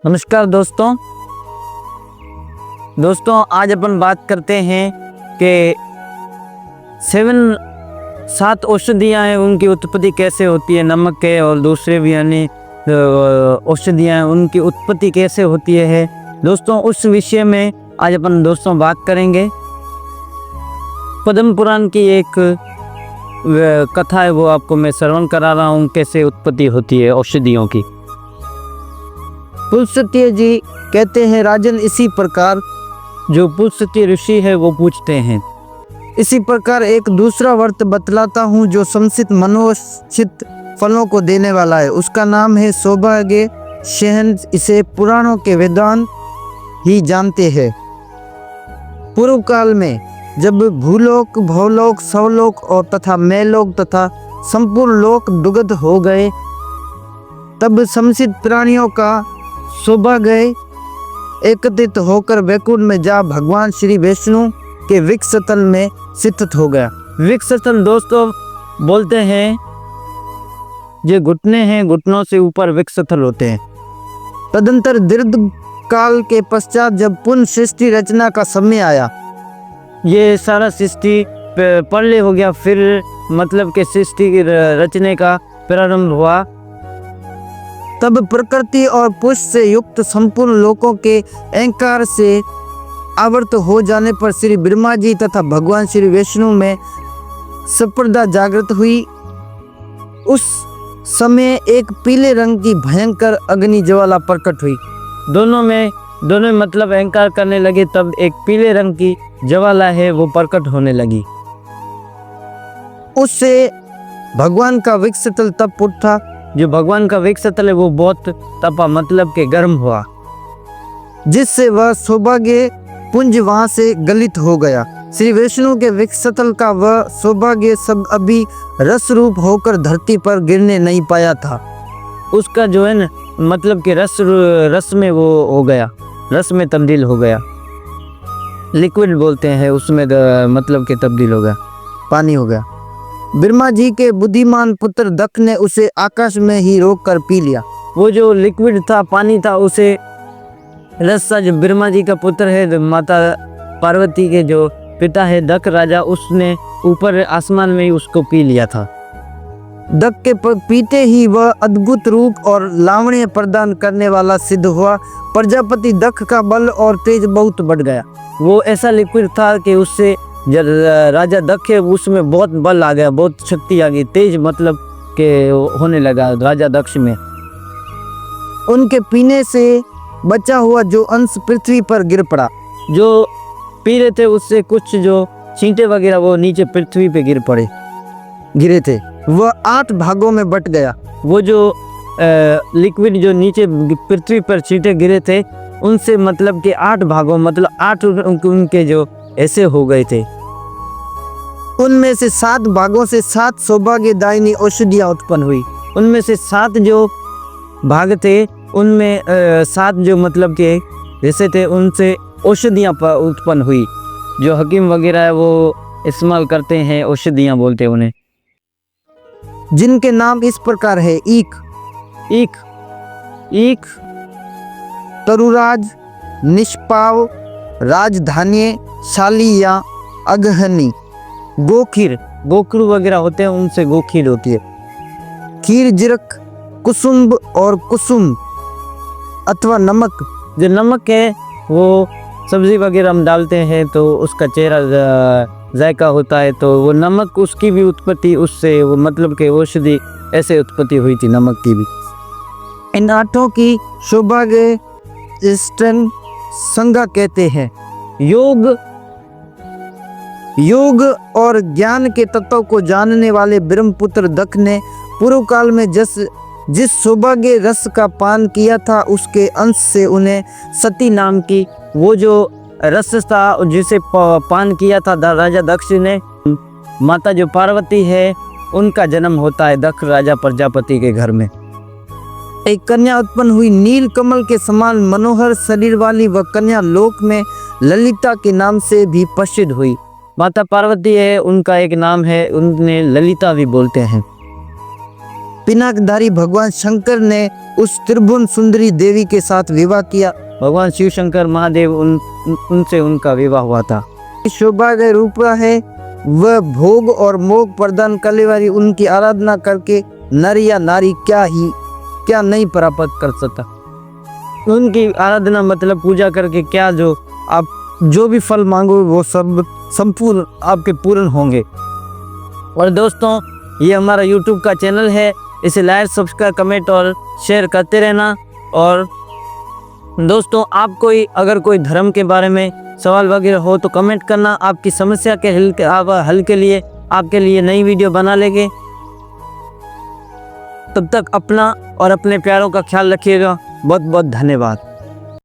नमस्कार दोस्तों आज अपन बात करते हैं कि 7 औषधियाँ हैं, उनकी उत्पत्ति कैसे होती है। नमक है और दूसरे भी अन्य औषधियाँ हैं, उनकी उत्पत्ति कैसे होती है दोस्तों, उस विषय में आज अपन दोस्तों बात करेंगे। पद्म पुराण की एक कथा है, वो आपको मैं श्रवण करा रहा हूँ, कैसे उत्पत्ति होती है औषधियों की। पुलस्त्य जी कहते हैं, राजन इसी प्रकार, जो पुलस्त्य ऋषि है वो पूछते हैं, इसी प्रकार एक दूसरा व्रत बतलाता हूँ जो समसित मनोचित फलों को देने वाला है। उसका नाम है सौभाग्य शहन। इसे पुराणों के वेदांत ही जानते हैं। पूर्व काल में जब भूलोक, भवलोक, सवलोक और तथा मैलोक तथा संपूर्ण लोक दुग्ध हो गए, तब समसित प्राणियों का सौभाग्य एकत्रित होकर वैकुंठ में जा भगवान श्री विष्णु के वक्षस्थल में स्थित हो गया। वक्षस्थल दोस्तों बोलते हैं, जो घुटने हैं, घुटनों से ऊपर वक्षस्थल होते हैं। तदंतर दीर्घ काल के पश्चात जब पुनः सृष्टि रचना का समय आया, ये सारा सृष्टि प्रलय हो गया, फिर मतलब के सृष्टि रचने का प्रारंभ हुआ, तब प्रकृति और पुष्प से युक्त संपूर्ण लोकों के अहंकार से आवृत हो जाने पर श्री ब्रह्मा जी तथा भगवान श्री विष्णु में संप्रदा जागृत हुई। उस समय एक पीले रंग की भयंकर अग्नि ज्वाला प्रकट हुई। दोनों में मतलब अहंकार करने लगे, तब एक पीले रंग की ज्वाला है वो प्रकट होने लगी। उससे भगवान का वक्षस्थल तप उठा। जो भगवान का वक्षस्थल है वो बहुत तपा, मतलब के गर्म हुआ, जिससे वह सौभाग्य पुंज वहां से गलित हो गया। श्री विष्णु के वक्षस्थल का वह सौभाग्य सब अभी रस रूप होकर धरती पर गिरने नहीं पाया था। उसका जो है ना, मतलब के रस में वो हो गया, रस में तब्दील हो गया, लिक्विड बोलते हैं उसमें, मतलब के तब्दील हो गया, पानी हो गया। ब्रह्मा जी के बुद्धिमान पुत्र दक्ष ने उसे आकाश में ही रोक कर पी लिया। वो जो लिक्विड था, पानी था, उसे रस्सा, जो ब्रह्मा जी का पुत्र है, माता पार्वती के जो पिता है दक्ष राजा, उसने ऊपर आसमान में ही उसको पी लिया था। दक्ष के पीते ही वह अद्भुत रूप और लावण्य प्रदान करने वाला सिद्ध हुआ। प्रजापति दक्ष का बल और तेज बहुत बढ़ गया। वो ऐसा लिक्विड था कि उससे राजा दक्ष है, उसमें बहुत बल आ गया, बहुत शक्ति आ गई, तेज मतलब के होने लगा राजा दक्ष में। उनके पीने से बचा हुआ जो अंश पृथ्वी पर गिर पड़ा। जो पी रहे थे उससे कुछ जो छींटे वगैरह वो नीचे पृथ्वी पे गिरे थे। वह 8 भागों में बट गया। वो जो लिक्विड जो नीचे पृथ्वी पर छींटे गिरे थे, उनसे मतलब के 8 भागों, मतलब 8 उनके जो ऐसे हो गए थे। उनमें से 7 भागों से 7 सौभाग्यदायिनी औषधियाँ उत्पन्न हुई। उनमें से 7 जो भाग थे, उनमें 7 जो मतलब के जैसे थे, उनसे औषधियाँ उत्पन्न हुई। जो हकीम वगैरह है वो इस्तेमाल करते हैं, औषधियाँ बोलते हैं उन्हें, जिनके नाम इस प्रकार है। ईख, तरुराज, निष्पाव, राजधान्य, शाली या अगहनी, गोखीर वगैरह होते हैं, उनसे गोखीर होती है। खीर, जिरक, कुसुम्ब और कुसुम अथवा नमक। जो नमक है वो सब्जी वगैरह हम डालते हैं तो उसका चेहरा जायका होता है, तो वो नमक, उसकी भी उत्पत्ति उससे, वो मतलब के औषधि ऐसे उत्पत्ति हुई थी नमक की भी। इन 8 की सौभाग्य संज्ञा कहते हैं। योग और ज्ञान के तत्व को जानने वाले ब्रह्मपुत्र दक्ष ने पूर्व काल में जिस सौभाग्य रस का पान किया था, उसके अंश से उन्हें सती नाम की वो जो रस था जिसे पान किया था राजा दक्ष ने, माता जो पार्वती है उनका जन्म होता है दक्ष राजा प्रजापति के घर में। एक कन्या उत्पन्न हुई। नील कमल के समान मनोहर शरीर वाली वह कन्या लोक में ललिता के नाम से भी प्रसिद्ध हुई। माता पार्वती है, उनका एक नाम है, उन्हें ललिता भी बोलते हैं। पिनाकधारी भगवान शंकर ने उस त्रिभुवन सुंदरी देवी के साथ विवाह किया। भगवान शिव शंकर महादेव उनसे उनका विवाह हुआ था। शोभा के रूप है वह भोग और मोग प्रदान करने वाली उनकी आराधना करके नर या नारी क्या नहीं प्राप्त कर सकता। उनकी आराधना मतलब पूजा करके क्या जो आप जो भी फल मांगो वो सब संपूर्ण आपके पूर्ण होंगे। और दोस्तों ये हमारा YouTube का चैनल है, इसे लाइक सब्सक्राइब कमेंट और शेयर करते रहना। और दोस्तों आप अगर कोई धर्म के बारे में सवाल वगैरह हो तो कमेंट करना, आपकी समस्या के हल के लिए आपके लिए नई वीडियो बना लेंगे। तब तक अपना और अपने प्यारों का ख्याल रखिएगा। बहुत बहुत धन्यवाद।